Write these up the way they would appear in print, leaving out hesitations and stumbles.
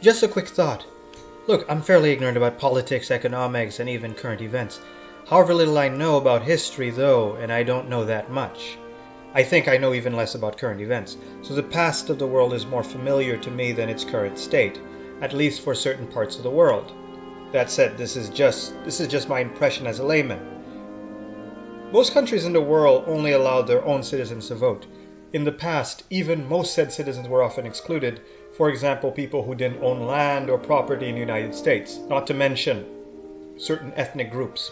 Just a quick thought. Look, I'm fairly ignorant about politics, economics, and even current events. However little I know about history, though, and I don't know that much. I think I know even less about current events, so the past of the world is more familiar to me than its current state, at least for certain parts of the world. That said, this is just my impression as a layman. Most countries in the world only allowed their own citizens to vote. In the past, even most said citizens were often excluded. For example, people who didn't own land or property in the United States, not to mention certain ethnic groups.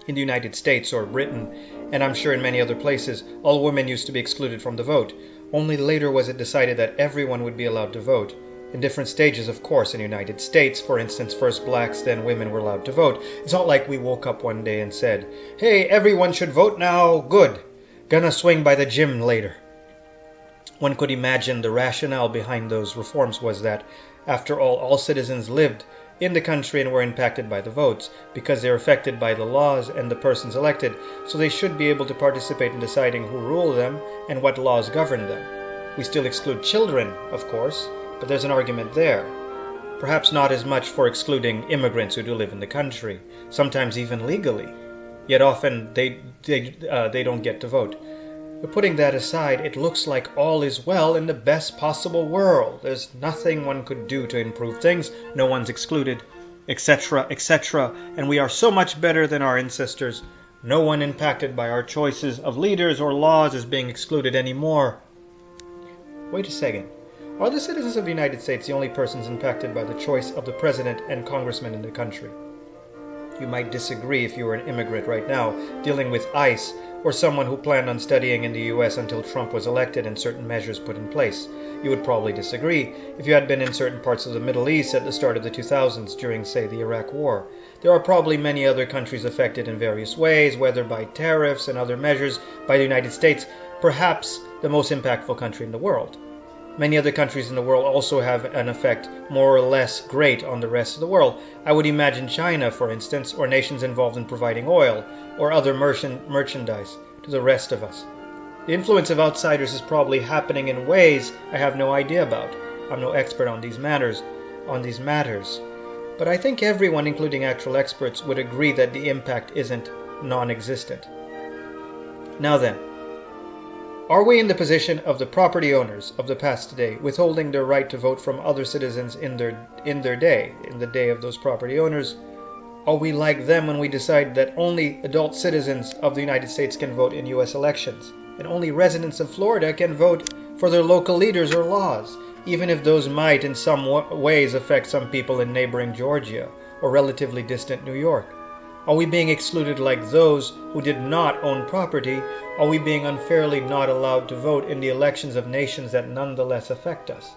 In the United States or Britain, and I'm sure in many other places, all women used to be excluded from the vote. Only later was it decided that everyone would be allowed to vote. In different stages, of course. In the United States, for instance, first blacks, then women were allowed to vote. It's not like we woke up one day and said, "Hey, everyone should vote now, good. Gonna swing by the gym later." One could imagine the rationale behind those reforms was that, after all citizens lived in the country and were impacted by the votes, because they are affected by the laws and the persons elected, so they should be able to participate in deciding who rule them and what laws govern them. We still exclude children, of course, but there's an argument there. Perhaps not as much for excluding immigrants who do live in the country, sometimes even legally. Yet often they don't get to vote. But putting that aside, it looks like all is well in the best possible world. There's nothing one could do to improve things. No one's excluded, etc., etc. And we are so much better than our ancestors. No one impacted by our choices of leaders or laws is being excluded anymore. Wait a second. Are the citizens of the United States the only persons impacted by the choice of the president and congressmen in the country? You might disagree if you were an immigrant right now, dealing with ICE, or someone who planned on studying in the US until Trump was elected and certain measures put in place. You would probably disagree if you had been in certain parts of the Middle East at the start of the 2000s during, say, the Iraq War. There are probably many other countries affected in various ways, whether by tariffs and other measures by the United States, perhaps the most impactful country in the world. Many other countries in the world also have an effect more or less great on the rest of the world. I would imagine China, for instance, or nations involved in providing oil or other merchandise to the rest of us. The influence of outsiders is probably happening in ways I have no idea about. I'm no expert on these matters. But I think everyone, including actual experts, would agree that the impact isn't non-existent. Now then, are we in the position of the property owners of the past today, withholding their right to vote from other citizens in the day of those property owners? Are we like them when we decide that only adult citizens of the United States can vote in US elections, and only residents of Florida can vote for their local leaders or laws, even if those might in some ways affect some people in neighboring Georgia or relatively distant New York? Are we being excluded like those who did not own property? Are we being unfairly not allowed to vote in the elections of nations that nonetheless affect us?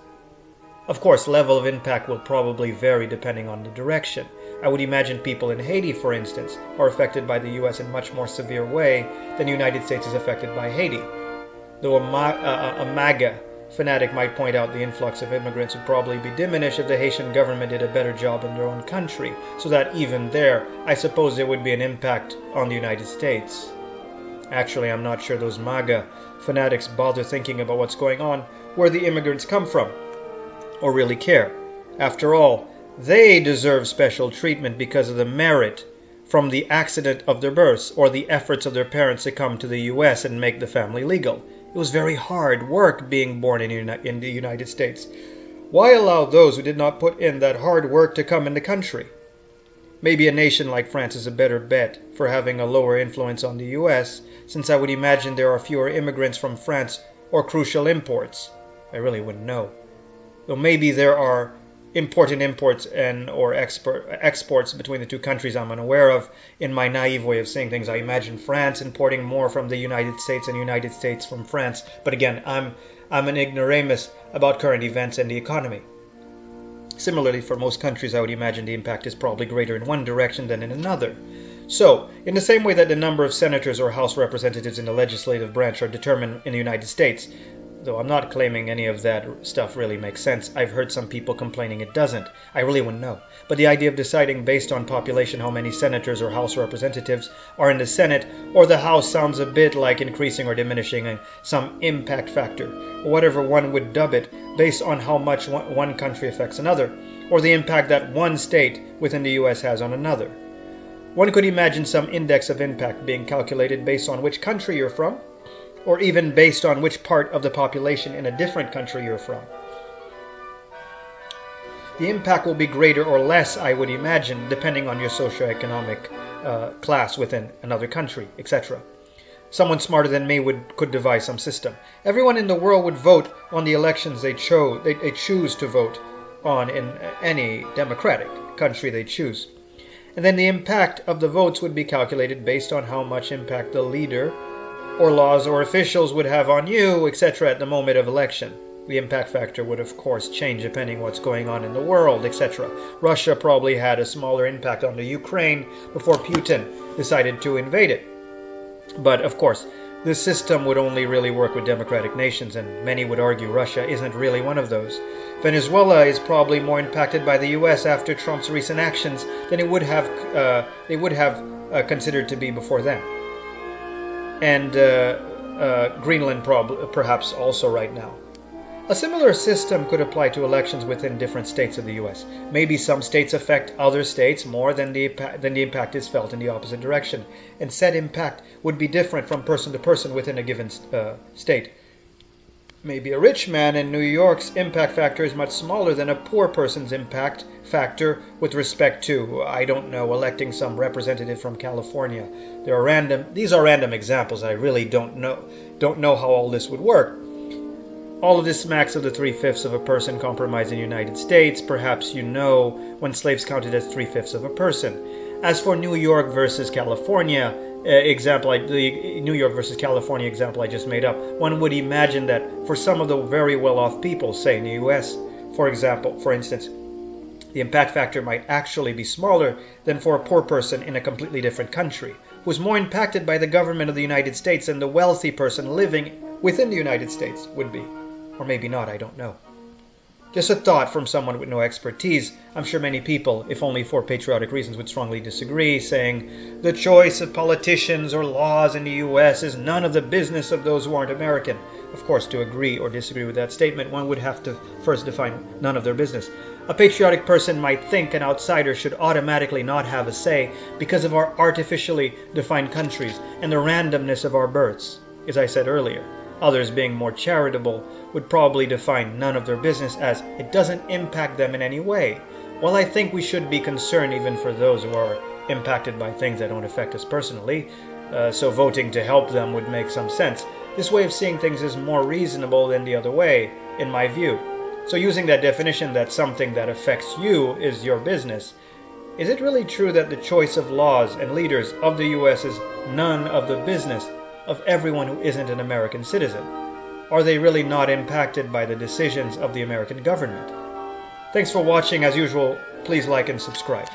Of course, level of impact will probably vary depending on the direction. I would imagine people in Haiti, for instance, are affected by the US in a much more severe way than the United States is affected by Haiti. Though a maga fanatic might point out the influx of immigrants would probably be diminished if the Haitian government did a better job in their own country, so that even there, I suppose there would be an impact on the United States. Actually, I'm not sure those maga fanatics bother thinking about what's going on, where the immigrants come from, or really care. After all, they deserve special treatment because of the merit from the accident of their births or the efforts of their parents to come to the US and make the family legal. It was very hard work being born in the United States. Why allow those who did not put in that hard work to come in the country? Maybe a nation like France is a better bet for having a lower influence on the US, since I would imagine there are fewer immigrants from France or crucial imports. I really wouldn't know. Though maybe there are important imports or exports between the two countries I'm unaware of. In my naive way of seeing things, I imagine France importing more from the United States and United States from France. But again, I'm an ignoramus about current events and the economy. Similarly, for most countries, I would imagine the impact is probably greater in one direction than in another. So, in the same way that the number of senators or House representatives in the legislative branch are determined in the United States, though I'm not claiming any of that stuff really makes sense. I've heard some people complaining it doesn't. I really wouldn't know. But the idea of deciding based on population how many senators or House representatives are in the Senate or the House sounds a bit like increasing or diminishing some impact factor, or whatever one would dub it, based on how much one country affects another, or the impact that one state within the US has on another. One could imagine some index of impact being calculated based on which country you're from, or even based on which part of the population in a different country you're from. The impact will be greater or less, I would imagine, depending on your socioeconomic class within another country, etc. Someone smarter than me could devise some system. Everyone in the world would vote on the elections they choose to vote on in any democratic country they choose. And then the impact of the votes would be calculated based on how much impact the leader or laws or officials would have on you, etc. at the moment of election. The impact factor would of course change depending what's going on in the world, etc. Russia probably had a smaller impact on the Ukraine before Putin decided to invade it. But of course, this system would only really work with democratic nations, and many would argue Russia isn't really one of those. Venezuela is probably more impacted by the US after Trump's recent actions than they would have considered to be before then. And Greenland perhaps also right now. A similar system could apply to elections within different states of the US. Maybe some states affect other states more than the impact is felt in the opposite direction, and said impact would be different from person to person within a given state. Maybe a rich man in New York's impact factor is much smaller than a poor person's impact factor with respect to, I don't know, electing some representative from California. These are random examples. I really don't know how all this would work. All of this smacks of the 3/5 of a person compromised in the United States. Perhaps you know when slaves counted as 3/5 of a person. As for New York versus California, the New York versus California example I just made up, one would imagine that for some of the very well-off people, say in the US, for instance, the impact factor might actually be smaller than for a poor person in a completely different country, who is more impacted by the government of the United States than the wealthy person living within the United States would be. Or maybe not, I don't know. Just a thought from someone with no expertise. I'm sure many people, if only for patriotic reasons, would strongly disagree, saying the choice of politicians or laws in the US is none of the business of those who aren't American. Of course, to agree or disagree with that statement, one would have to first define none of their business. A patriotic person might think an outsider should automatically not have a say because of our artificially defined countries and the randomness of our births. As I said earlier, others, being more charitable, would probably define none of their business as it doesn't impact them in any way. While I think we should be concerned even for those who are impacted by things that don't affect us personally, so voting to help them would make some sense. This way of seeing things is more reasonable than the other way, in my view. So using that definition that something that affects you is your business, is it really true that the choice of laws and leaders of the US is none of the business of everyone who isn't an American citizen? Are they really not impacted by the decisions of the American government? Thanks for watching. As usual, please like and subscribe.